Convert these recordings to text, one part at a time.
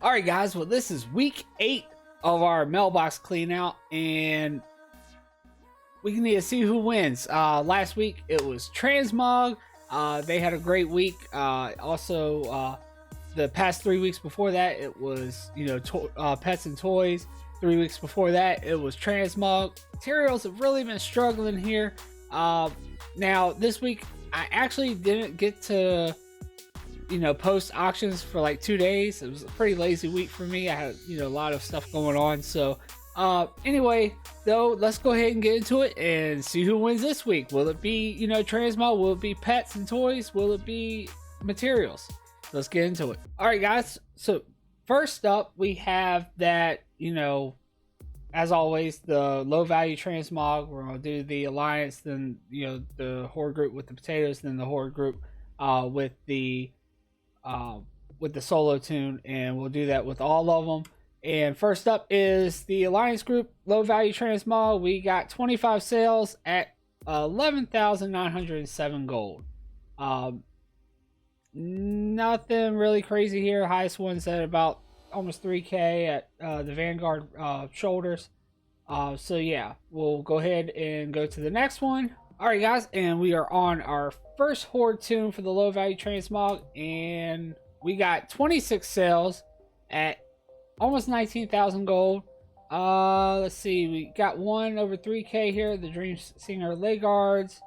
All right, guys. Well, this is week 8 of our mailbox clean out, and we need to see who wins. Last week it was Transmog. They had a great week. The past 3 weeks before that, it was pets and toys. 3 weeks before that, it was Transmog. Materials have really been struggling here. Now this week I actually didn't get to post auctions for like 2 days. It was a pretty lazy week for me. I had a lot of stuff going on. So anyway, though, let's go ahead and get into it and see who wins this week. Will it be Transmog? Will it be pets and toys? Will it be materials? Let's get into it. All right, guys. So first up, we have that as always, the low value transmog. We're gonna do the alliance, then the horde group with the potatoes, then the horde group with the solo tune, and we'll do that with all of them. And first up is the alliance group, low value transmog. We got 25 sales at 11,907 gold. Nothing really crazy here. Highest one's at about almost 3k at the Vanguard shoulders. So yeah, we'll go ahead and go to the next one. All right, guys, and we are on our first horde tune for the low value transmog, and we got 26 sales at almost 19,000 gold. Let's see, we got one over 3k here, the Dream Singer Leguards,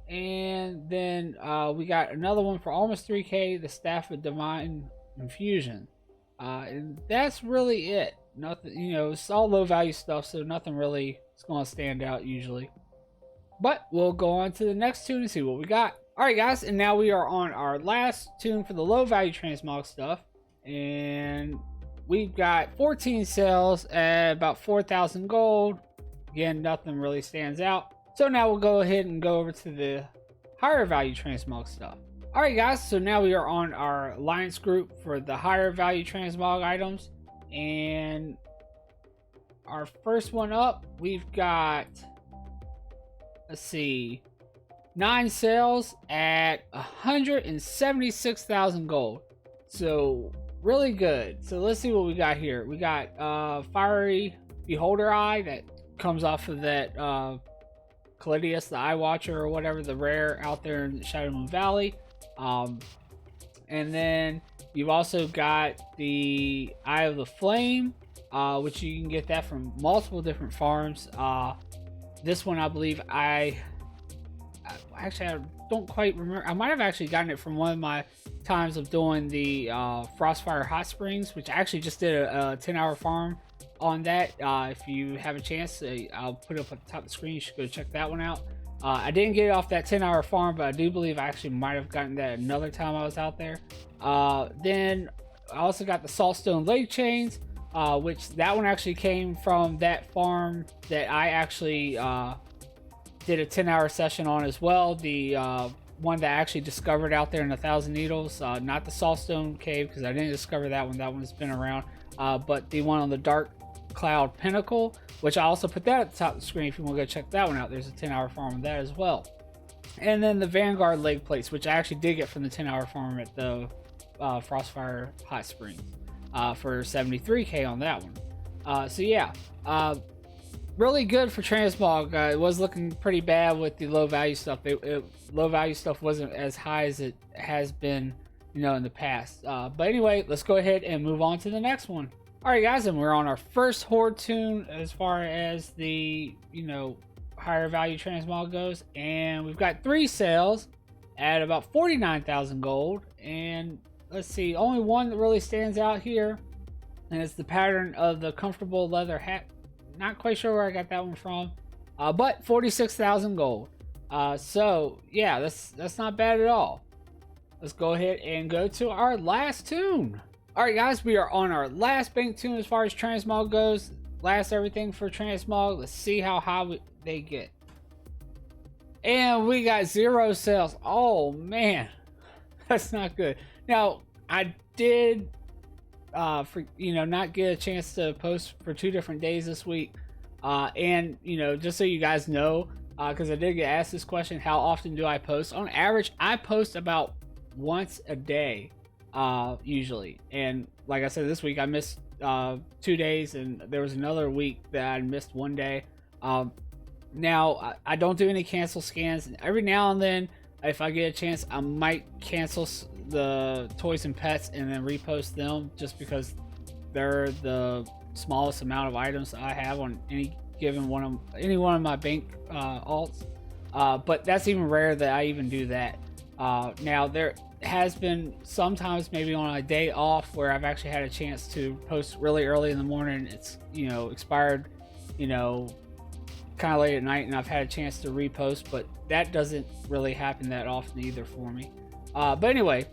and then we got another one for almost 3k, the Staff of Divine Infusion. And that's really it. Nothing, it's all low value stuff, so nothing really is going to stand out usually. But we'll go on to the next tune and see what we got. Alright, guys, and now we are on our last tune for the low value transmog stuff. And we've got 14 sales at about 4,000 gold. Again, nothing really stands out. So now we'll go ahead and go over to the higher value transmog stuff. Alright, guys, so now we are on our alliance group for the higher value transmog items. And our first one up, we've got, let's see, 9 sales at 176,000 gold. So really good. So let's see what we got here. We got Fiery Beholder Eye that comes off of that Callidius, the Eye Watcher, or whatever, the rare out there in Shadow Moon Valley. And then you've also got the Eye of the Flame, which you can get that from multiple different farms. This one, I believe, I don't quite remember. I might have actually gotten it from one of my times of doing the Frostfire Hot Springs, which I actually just did a 10-hour farm on that. If you have a chance, I'll put it up at the top of the screen. You should go check that one out. I didn't get it off that 10-hour farm, but I do believe I actually might have gotten that another time I was out there. Then I also got the Saltstone Leg Chains, which that one actually came from that farm that I actually did a 10-hour session on as well. The one that I actually discovered out there in 1,000 Needles, not the Saltstone Cave, because I didn't discover that one. That one's been around, but the one on the Dark Cloud Pinnacle, which I also put that at the top of the screen if you want to go check that one out. There's a 10-hour farm of that as well. And then the Vanguard leg plates, which I actually did get from the 10-hour farm at the Frostfire Hot Springs for 73k on that one. So yeah, really good for transmog. It was looking pretty bad with the low value stuff. Low value stuff wasn't as high as it has been in the past. But anyway, let's go ahead and move on to the next one. Alright, guys, and we're on our first horde tune as far as the higher value transmog goes, and we've got 3 sales at about 49,000 gold. And let's see, only one that really stands out here, and it's the pattern of the comfortable leather hat. Not quite sure where I got that one from, but 46,000 gold. So yeah, that's not bad at all. Let's go ahead and go to our last tune. Alright, guys, we are on our last bank tune as far as transmog goes. Last everything for transmog. Let's see how high they get. And we got 0 sales. Oh man, that's not good. Now I did not get a chance to post for 2 different days this week, and just so you guys know, because I did get asked this question, how often do I post? On average, I post about once a day, usually. And like I said, this week I missed 2 days, and there was another week that I missed 1 day. Now I don't do any cancel scans, and every now and then, if I get a chance, I might cancel the toys and pets and then repost them, just because they're the smallest amount of items I have on any one of my bank alts. But that's even rare that I even do that. Now there has been sometimes, maybe on a day off, where I've actually had a chance to post really early in the morning. It's, you know, expired, you know, kind of late at night, and I've had a chance to repost, but that doesn't really happen that often either for me. But anyway,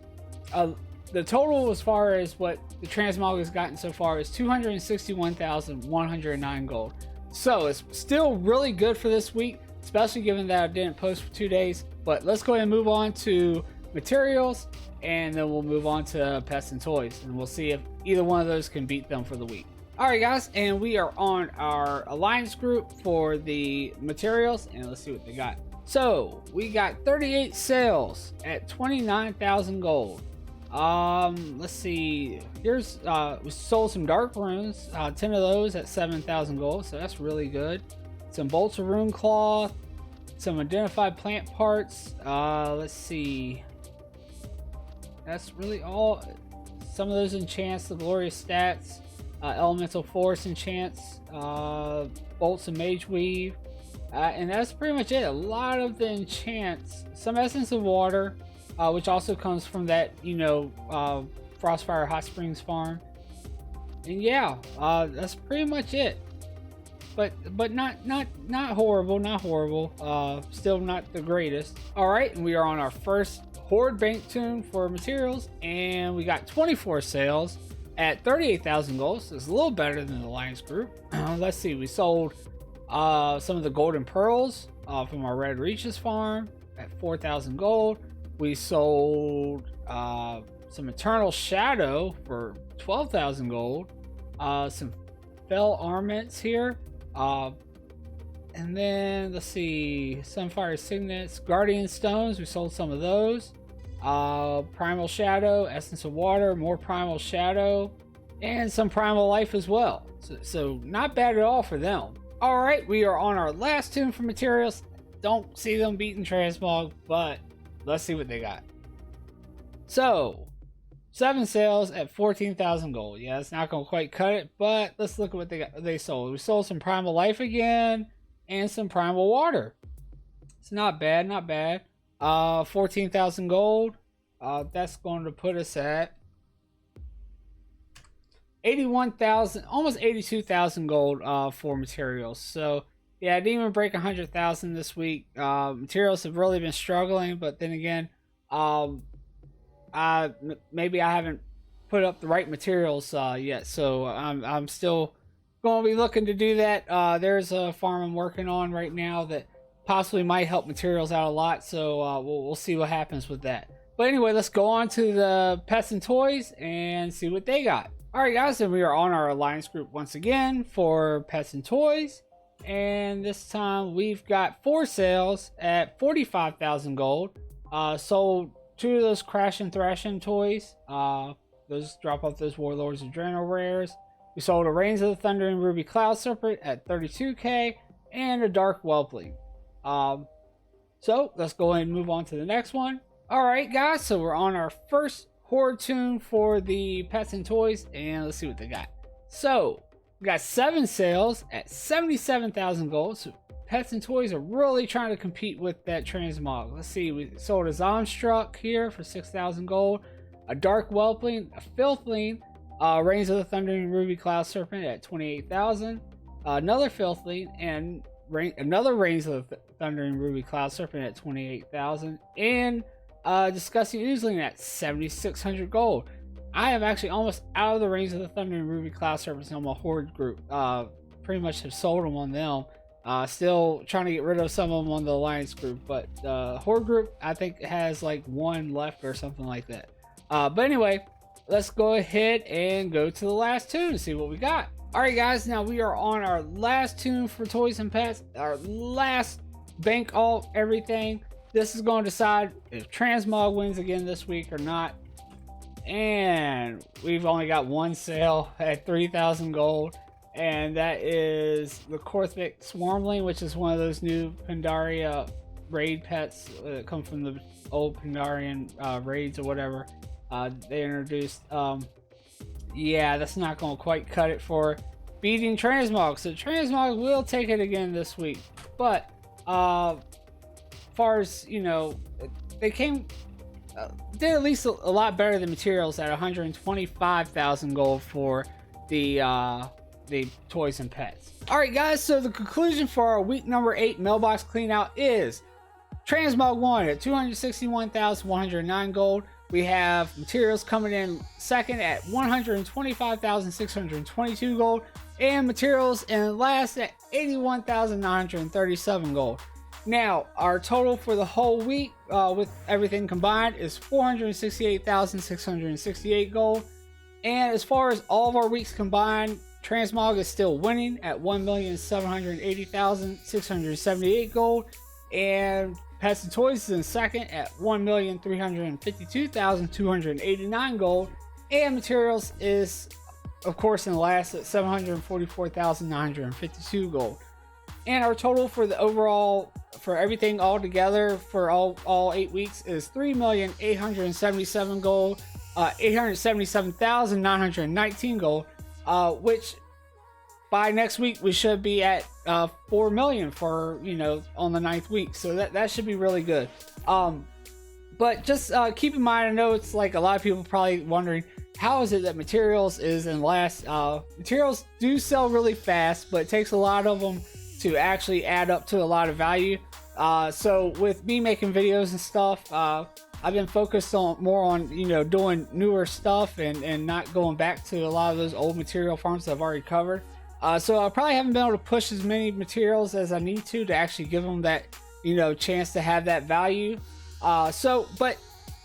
the total as far as what the transmog has gotten so far is 261,109 gold. So it's still really good for this week, especially given that I didn't post for 2 days. But let's go ahead and move on to materials, and then we'll move on to pets and toys, and we'll see if either one of those can beat them for the week. Alright guys, and we are on our alliance group for the materials, and let's see what they got. So we got 38 sales at 29,000 gold. Let's see, here's we sold some dark runes, 10 of those at 7,000 gold, so that's really good. Some bolts of rune cloth, some identified plant parts. Let's see, that's really all. Some of those enchants, the glorious stats, elemental force enchants, bolts of mage weave, and that's pretty much it. A lot of the enchants, some essence of water, which also comes from that, you know, Frostfire Hot Springs farm. And yeah, that's pretty much it. But not horrible, still not the greatest. All right, and we are on our first horde bank tune for materials, and we got 24 sales at 38,000 gold, so it's a little better than the Alliance group. Let's see, we sold some of the golden pearls from our Red Reaches farm at 4,000 gold. We sold some Eternal Shadow for 12,000 gold. Some Fell Armaments here. And then, let's see, Sunfire Signets, Guardian Stones, we sold some of those. Primal Shadow, Essence of Water, more Primal Shadow, and some Primal Life as well. So not bad at all for them. Alright, we are on our last tune for materials. Don't see them beating Transmog, but let's see what they got. So, 7 sales at 14,000 gold. Yeah, it's not going to quite cut it, but let's look at what they sold. We sold some Primal Life again, and some Primal Water. It's not bad, not bad. 14,000 gold. That's going to put us at 81,000, almost 82,000 gold for materials. So yeah, I didn't even break 100,000 this week. Materials have really been struggling, but then again, maybe I haven't put up the right materials yet, so I'm still going to be looking to do that. There's a farm I'm working on right now that possibly might help materials out a lot, so we'll see what happens with that. But anyway, let's go on to the pets and toys and see what they got. Alright guys, and we are on our alliance group once again for pets and toys, and this time we've got 4 sales at 45,000 gold. Sold 2 of those Crash and Thrashing toys. Those drop off those Warlords Adrenal rares. We sold a Reigns of the Thundering Ruby Cloud Serpent at 32k and a Dark Whelpling. So let's go ahead and move on to the next one. Alright guys, so we're on our first horde tune for the pets and toys, and let's see what they got. So we got 7 sales at 77,000 gold. So pets and toys are really trying to compete with that transmog. Let's see, we sold a Zomstruck here for 6,000 gold, a Dark Whelpling, a Filthling, Reigns of the Thundering Ruby Cloud Serpent at 28,000, another Filthling, and another Reigns of the Thundering Ruby Cloud Serpent at 28,000, and Disgusting Oozling at 7,600 gold. I am actually almost out of the Reigns of the Thundering Ruby Cloud Serpents on my horde group. Pretty much have sold them on them. Still trying to get rid of some of them on the alliance group, but horde group I think has like 1 left or something like that. But anyway, let's go ahead and go to the last tune and see what we got. Alright guys, now we are on our last tune for toys and pets, our last bank alt everything. This is going to decide if Transmog wins again this week or not. And we've only got one sale at 3,000 gold, and that is the Corthic Swarmling, which is one of those new Pandaria raid pets that come from the old Pandarian raids or whatever they introduced. Yeah, that's not going to quite cut it for beating transmog. So transmog will take it again this week, but far as you know, they came did at least a lot better than materials at 125,000 gold for the toys and pets. All right, guys. So the conclusion for our week number 8 mailbox cleanout is transmog 1 at 261,109 gold. We have materials coming in second at 125,622 gold, and materials in last at 81,937 gold. Now, our total for the whole week with everything combined is 468,668 gold. And as far as all of our weeks combined, transmog is still winning at 1,780,678 gold. And Pets and Toys is in second at 1,352,289 gold. And materials is, of course, in last at 744,952 gold. And our total for the overall, for everything all together for all 8 weeks is 3,877 gold, 877,919 gold, which by next week we should be at 4 million for, you know, on the 9th week. So that should be really good. But just keep in mind, I know it's like a lot of people probably wondering, how is it that materials is in last? Materials do sell really fast, but it takes a lot of them to actually add up to a lot of value. So with me making videos and stuff, I've been focused on more on, you know, doing newer stuff and not going back to a lot of those old material farms that I've already covered. So I probably haven't been able to push as many materials as I need to actually give them that, you know, chance to have that value. But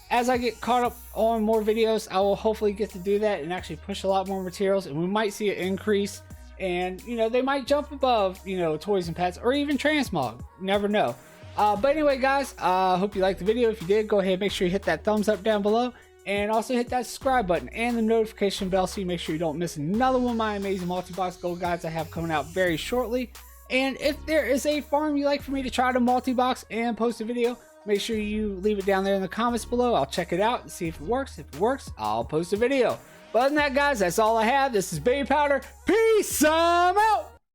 as I get caught up on more videos, I will hopefully get to do that and actually push a lot more materials, and we might see an increase. And, you know, they might jump above, you know, toys and pets or even transmog. You never know. But anyway, guys, I hope you liked the video. If you did, go ahead and make sure you hit that thumbs up down below. And also hit that subscribe button and the notification bell so you make sure you don't miss another one of my amazing multi-box gold guides I have coming out very shortly. And if there is a farm you'd like for me to try to multi-box and post a video, make sure you leave it down there in the comments below. I'll check it out and see if it works. If it works, I'll post a video. But other than that, guys, that's all I have. This is Babypowder. Peace. I'm out.